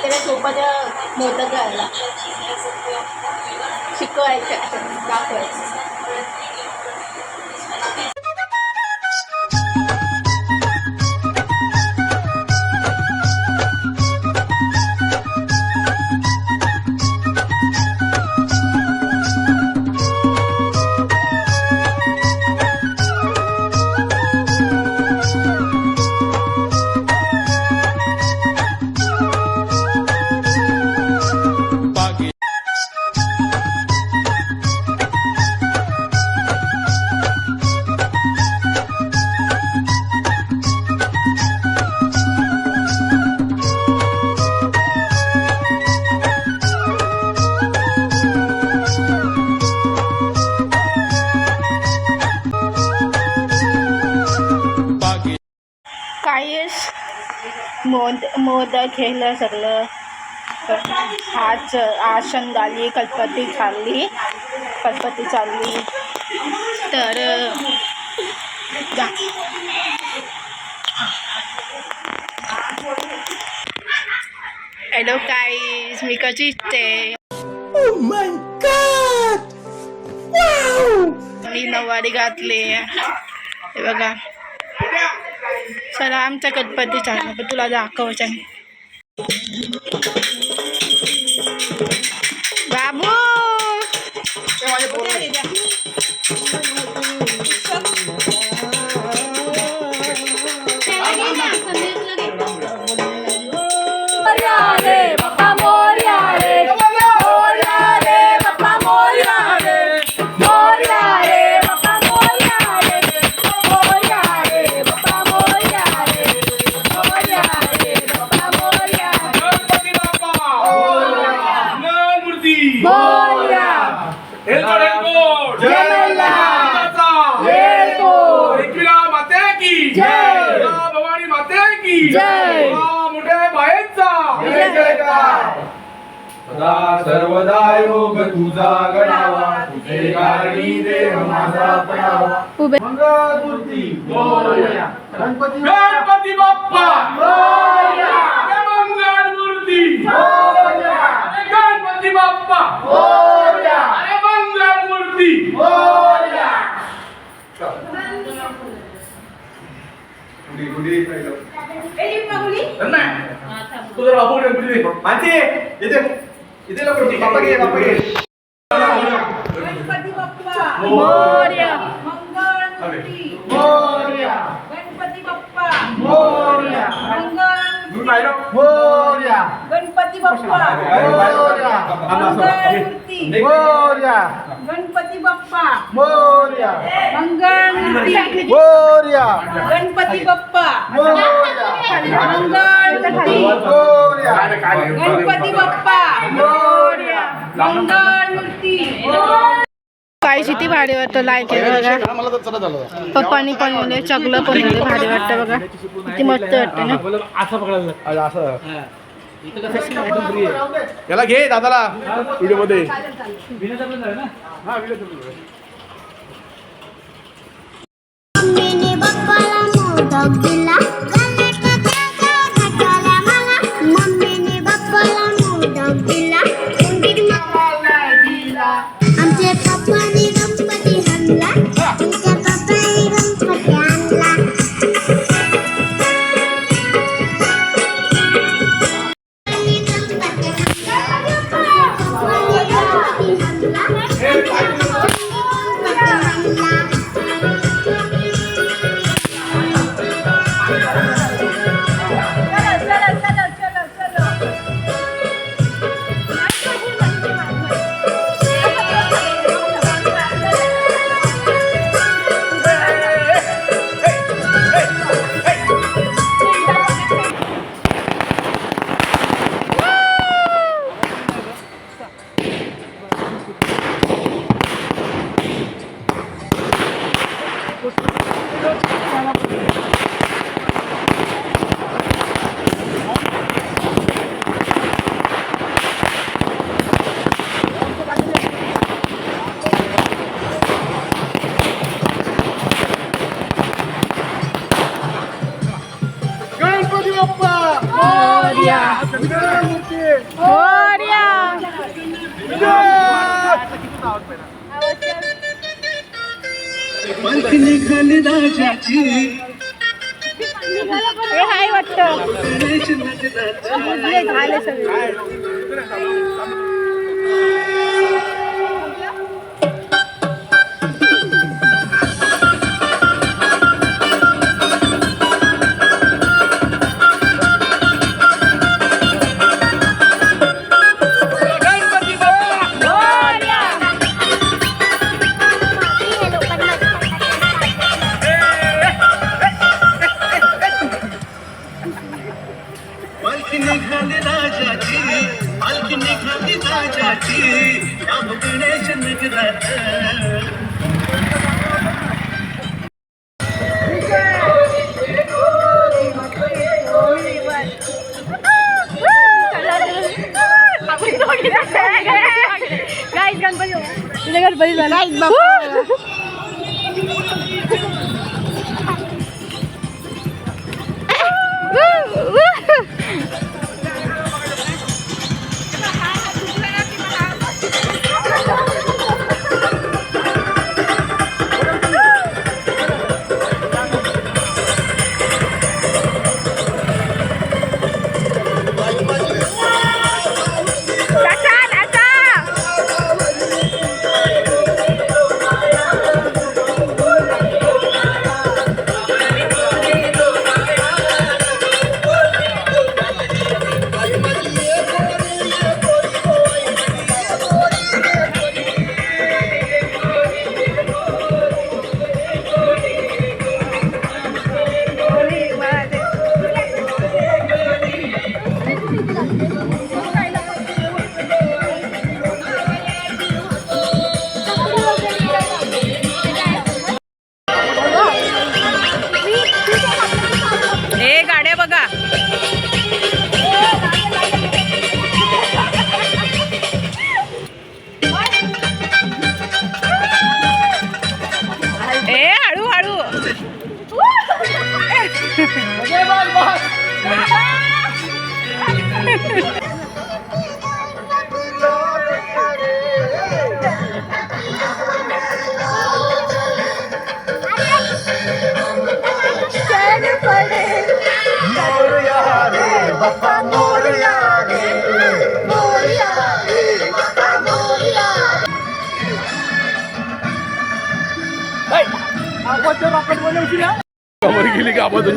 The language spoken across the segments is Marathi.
त्याच्या सोपाच्या मोदक घालला शिकवायचं दाखवायचं. मोदक खेळलं सगळं. आसन झाली, कल्पती चालली तर हॅलो गाईज, मी कशी दिसते? मी नऊवारी घातली हे बघा. चला आमचा गणपती चालला पण तुला दाखवायचं आहे. बाबू सर्वदा योग तुझा गणावा, तुझे कारणी देह माझा पडावा. मंगलमूर्ती मोरया, गणपती बाप्पा मोरया, मंगलमूर्ती मोरया, गणपती बाप्पा मोरया, मंगलमूर्ती मोरया. तुझा बाबू माझे इथे लवकर बाप्पा घे गणपती बाप्पा मोरया, मंगलमूर्ती मोरया, गणपती बाप्पा मोरया, मोरया, गणपती बाप्पा मोरया, मंगलमूर्ती मोरया, गणपती बाप्पा मोरया, मंगलमूर्ती मोरया, गणपती बाप्पा मोरया, मंगलमूर्ती मोरया, गणपती बाप्पा मोरया, मंगलमूर्ती. काय किती भारी वाटतं लाईक बघा. पप्पानी बनवले, चगलं बनवले, भारी वाटतं बघा. किती मस्त वाटतं ना. याला घे दादाला व्हिडिओ मध्ये. मम्मीने बाप्पाला मोदक दिला, मम्मीने बाप्पाला मोदक दिला, आमच्या पप्पाने गणपती आणला, आमच्या पप्पाने गणपती आणला. गणपती बाप्पा मोरया, मोरया. हे हाय वाटतं. झाले सगळे. गणपती झाला. कवर गेली का आपण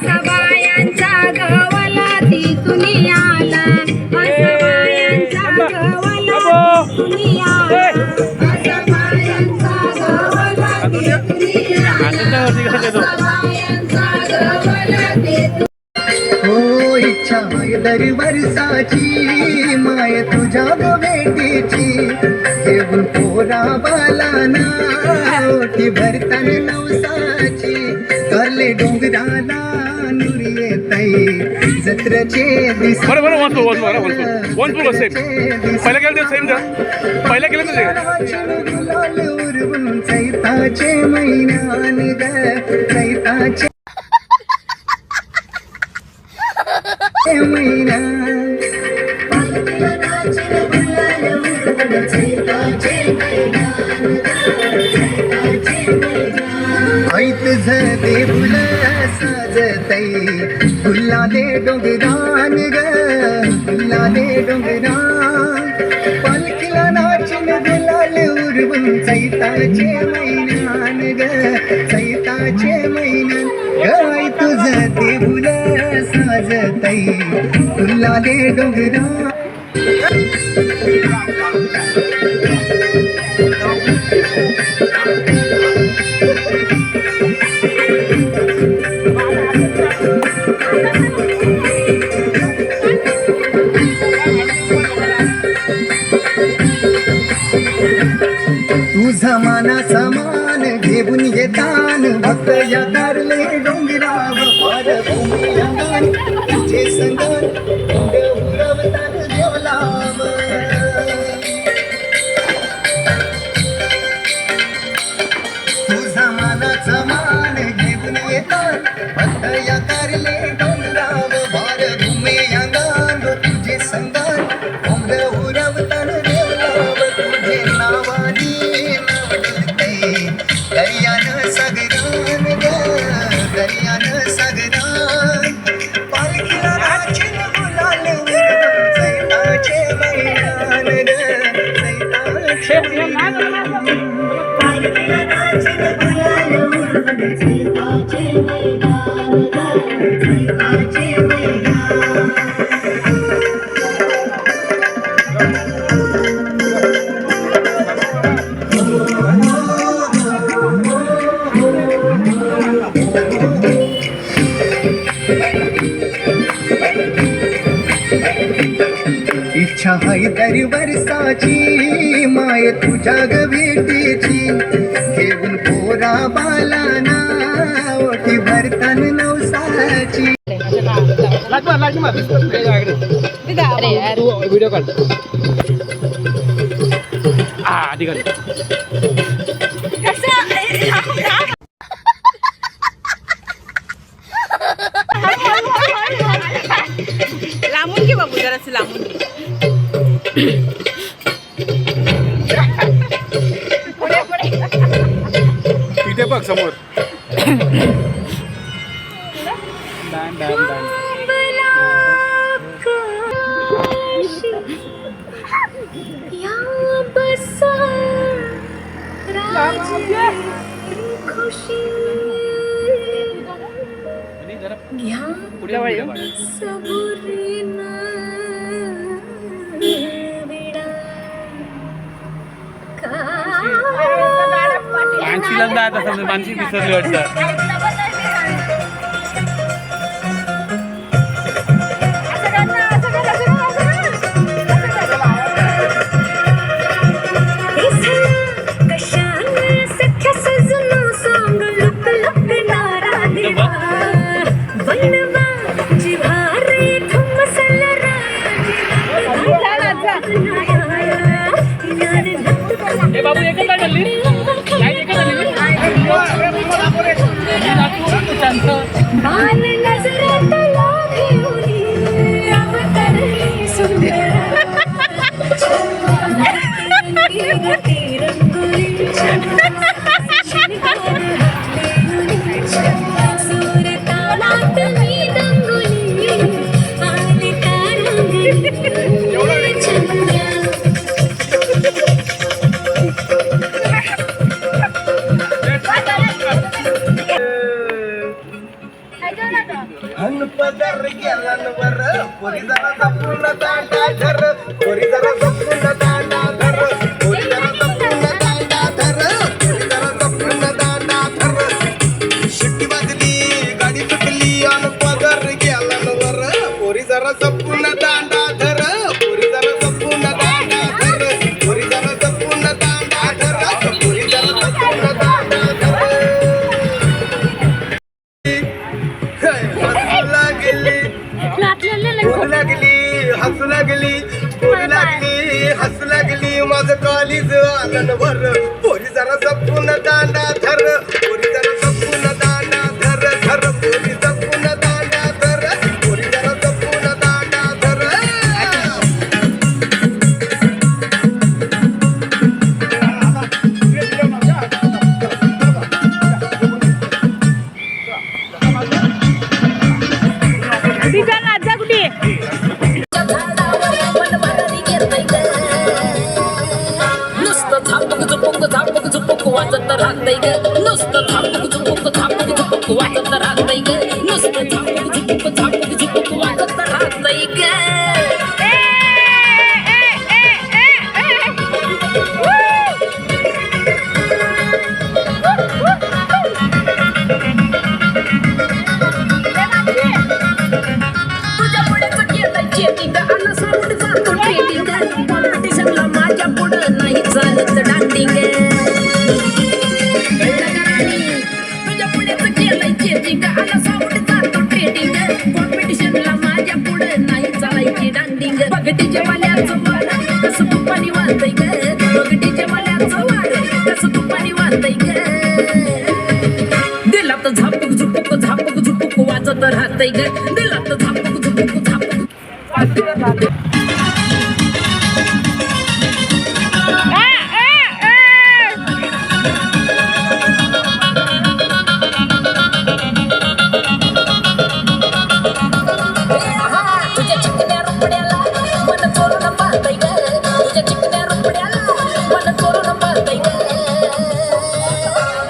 सबायांचा गवला तिथून आला, सबायांचा गवला तिथून आला, सबायांचा गवला तिथून आला. हो इच्छा दर वर्षाची माय तुझ्या भेटीची घेऊन पोरा बालाना ओठी भरतान नवसाची करले डोंगराला नुरी येतई जत्रचे दिस बरं पहिला केलं सेम पहिला केलं गुलाल उरवून चैताचे महिन्यान ग चैताचे महिना ऐत झदे फुल साजतई फुलाले डोंगरान ग फुलाले डोंगरान पालखीला नाचून गुलाल उरवून चैताचे महिन्यान ग चैताचे महिन्यान गाय तुझं ते फुल साजतई फुलाले डोंगरान तुझा मानाचा मान घेऊन येतान भक्त या तारले डोंगराव पार भूमियांगान तुझे संगान उरवतान देवलाव तुझा मानाचा मान घेऊन येतान भक्त या तारले डोंगराव पार भूमियांगान तुझे संगान उरवतान देवलाव तुझे नावानी दर्यान सगरान ग दर्यान सगरान पालखीला नाचीन गुलाल उरवून चैताचे महिन्यान ग चैताचे महिन्यान पालखीला नाचीन गुलाल उरवून चैताचे महिन्यान ग चैताचे महिन्यान इच्छा हाय दर वर्षाची माय तुझ्या ग भेटीची घेऊन पोरा बालाना ओठी भरतान नवसाची व्हिडिओ काढ आधी काढ लांबून घे बाबू जरासं लांबून घे. इथे बघ समोर मानसी विसरली वाटतं नुसतं झापूक झुपूक वाजत राहतंय ग नुसतं झापूक झुपूक वाजत राहतंय ग तुझ्या पुढेच केलंय चेटिंग अन्न साऊंड जातो ट्रेडिंग कॉम्पिटिशनला माझ्या पुढं नाही चालत डान्सिंग तुझ्या पुढेच केलंय चेटिंग अन्न साऊंड जातो ट्रेडिंग कॉम्पिटिशनला माझ्या पुढं नाही चालायची डान्सिंग बगटीच्या वाल्याचं वार कसं तुपानी वाजतंय ग बगटीच्या वाल्याचं वार कसं तुपानी वाजतंय ग दिलात झापूक झुपूक वाजत राहतंय ग दिलात झापूक झुपूक वाजत राहतंय तुझ्या चिकन्या रुपड्याला मन चोरून पाहतंय ग तुझ्या चिकन्या रुपड्याला मन चोरून पाहतंय ग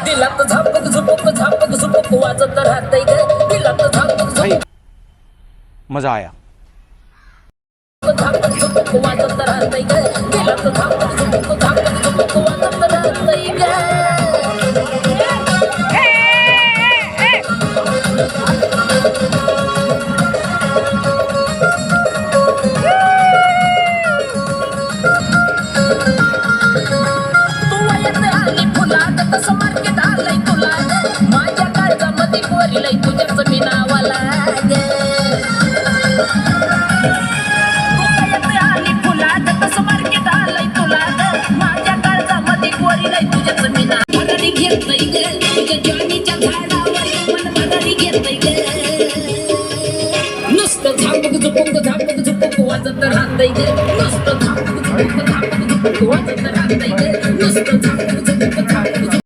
दिलात झापूक झुपूक वाजत राहतंय ग दिलात झापूक मजा आया झुपूक वाजत राहतंय ग दिलात झापूक झुपूक वाजत राहतंय ग तू वयात आली फुलात तसं मार्केट आलंय तुला माझ्या काळजामध्ये कोरिलंय तुझ्याच मी नावाला ग तू वयात आली फुलात तसं मार्केट आलंय तुला माझ्या काळजामध्ये कोरिलंय तुझ्याच मी नाव भरारी घेतलंय ग तुझ्या जवानीच्या झाडावर मन भरारी घेतलंय ग नुसतं झापूक झुपूक वाजत राहतंय ग नुसतं झापूक झुपूक वाजत राहतंय ग नुसतं Zapuk Jhupuk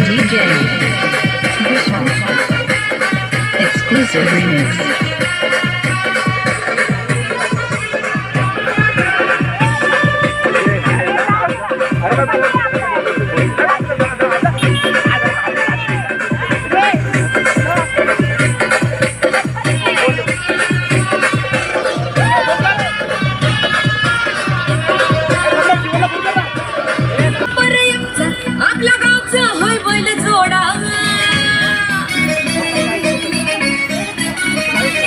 DJ Vishal exclusive remix. आपल्या गावचं होय बैल जोडा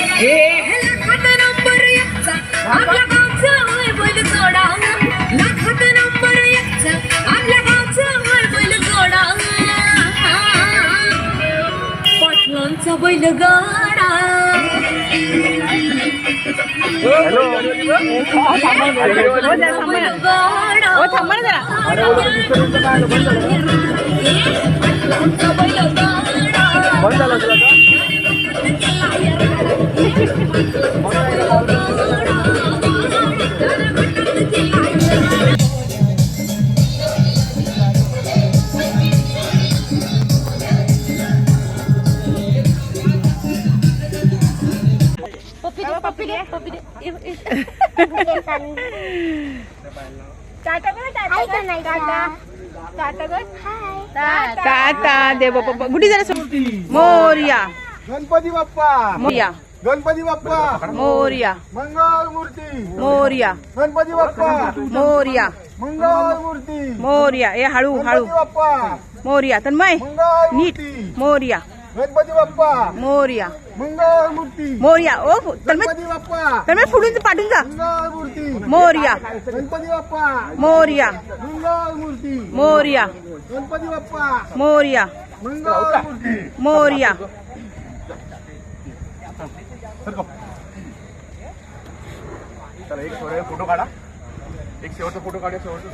लाखात नंबर एकचा आपल्या गावचं होय बैल जोडा लाखात नंबर एकचा आपल्या गावचं होय बैल जोडा पाटलांचा बैलगाडा थांबा ना टाटा दे बाप्पा गुडी जरा मोरया गणपती बाप्पा मोरया गणपती बाप्पा मोरया मंगल मूर्ती मोरया गणपती बाप्पा मोरया मंगल मूर्ती मोरया ए हळू हळू बाप्पा मोरया तन्मय मंगल नीट मोरया गणपती बाप्पा मोरया मंगल मूर्ती मोरया ओ तन्मय गणपती बाप्पा तन्मय फुडून पाठून जा मंगल मूर्ती मोरया गणपती बाप्पा मोरया मंगल मूर्ती मोरया गणपती बाप्पा मोरया मंगल मूर्ती मोरया चला एक फोटो काढा एक शेवटचा फोटो काढा शेवटचा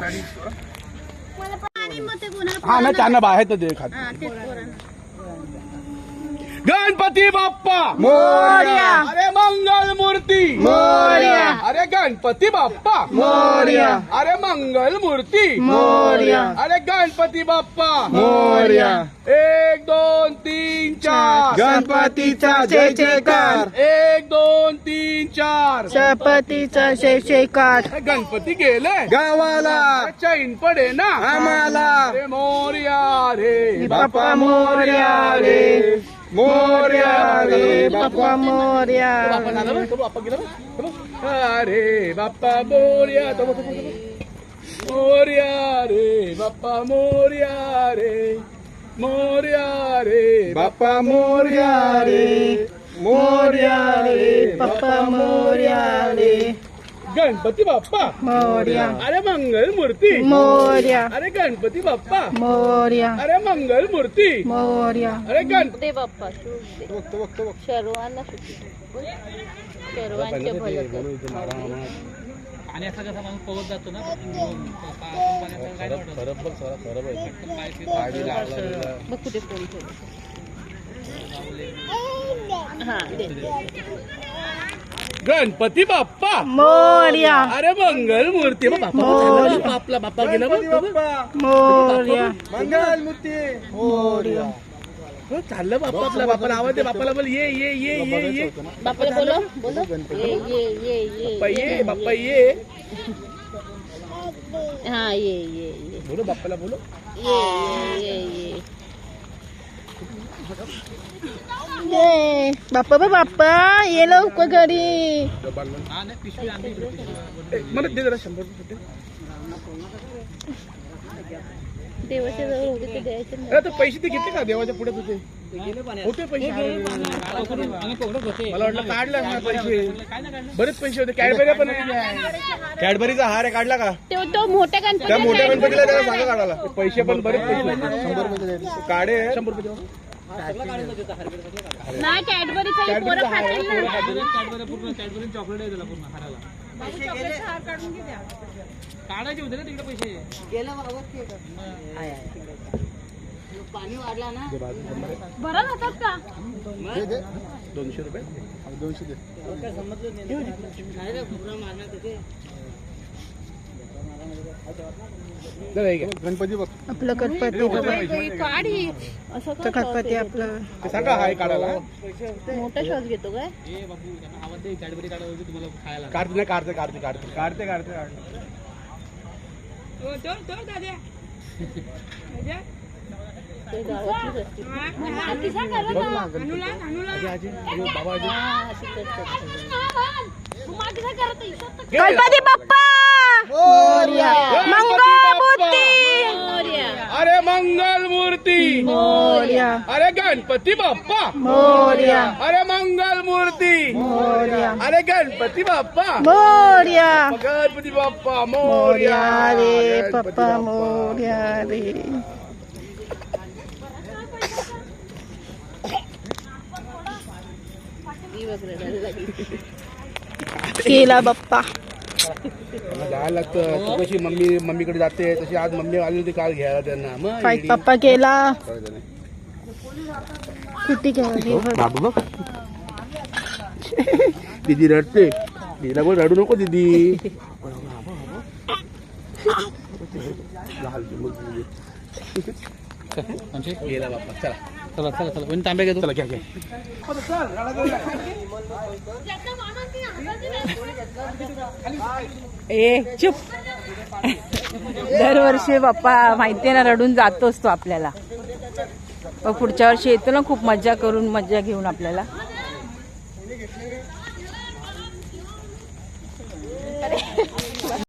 हा ना त्यांना बाहेर तर दे खात गणपती बाप्पा मोरया अरे मंगल मूर्ती मोरया अरे गणपती बाप्पा मोरया अरे मंगल मूर्ती मोरया अरे गणपती बाप्पा मोरया 1 2 3 4 गणपतीचा जय जयकार 1 2 3 4 गणपतीचा जय जयकार गणपती गेले गावाला चैन पडे ना आम्हाला अरे मोरया रे बाप्पा मोरया रे मोरया रे बाप्पा मोरया बाप्पा झाला बरं, तो बाप्पा गेला बरं. अरे बाप्पा मोरया तो बघ, मोरया रे बाप्पा मोरया रे मोरया रे बाप्पा मोरया रे मोरया रे बाप्पा मोरया रे गणपती बाप्पा मोरया अरे मंगल मूर्ती मोरया अरे गणपती बाप्पा मोरया अरे मंगल मूर्ती मोरया अरे गणपती बाप्पा सर्वांना सुखी सर्वांचे भलं कर. आणि असं कसं माणूस पवत जातो ना बघ कुठे फोन ठेवला. हा दे. गणपती बाप्पा मोरया अरे मंगल मूर्ती बाप्पा झालं बाप्पा, आपला बाप्पा गेला बरं. मोरया मंगल मूर्ती मोरया चाललं बाप्पा आपला बाप्पाला आवाज दे बाप्पाला बोल ये ये ये ये ये बाप्पाला बोलो बोलो ये बाप्पा ये बाप्पा ये हा ये बोलो बाप्पाला बोलो ये ये बाप्पा बाप्पा ये लवकर घरी मला दे जरा 100 रुपये देवाच्या जवळ होते ते द्यायचे नाही. अरे तो पैसे ते घेतले का देवाच्या पुढे होते पैसे मला वाटलं काढलं ना पैसे बरेच पैसे होते कॅडबरी पण कॅडबरीचा हार आहे काढला का तो मोठ्या त्या मोठ्या गणपती गणपतीला त्याला सांगा काढायला पैसे पण बरेच पैसे 100 रुपये काढे 100 रुपये देऊ. नाही कॅडबरीचा पोरं खातील ना. कॅडबरी चॉकलेट आहे त्याला पूर्ण हाराला काढायचे होते ना तिकडे पैसे भरत होतात का 200 रुपये 200 दे गणपती बघ आपलं गणपती बघा काढी असं तर गणपती आपलं ते सांगा हाय काढायला मोठा श्वास घेतो काय आवाज दे कॅडबरी काढायला तुम्हाला खायला काढते नाही काढते ते गावातलीच असते. गणपती बाप्पा मोरया मंगल मूर्ती अरे मंगल मूर्ती मोरया अरे गणपती बाप्पा मोरया अरे मंगल मूर्ती मोरया अरे गणपती बाप्पा मोरया गणपती बाप्पा मोरया रे पप्पा मोरया रे केला बाप्पा जायला लागतं तू कशी मम्मीकडे जाते तशी आज मम्मी आली होती काल घ्यायला त्यांना मग काय पप्पा केला किती केला बाबू बघ दीदी रडते दीदीला बोल रडू नको दीदी गेला बाप्पा चला चला चला चला कोणी तांबे घेतो चला घ्या घ्या ए चुप दरवर्षी बाप्पा माहितीये ना रडून जातोच तो आपल्याला पण पुढच्या वर्षी येतो ना खूप मजा करून मजा घेऊन आपल्याला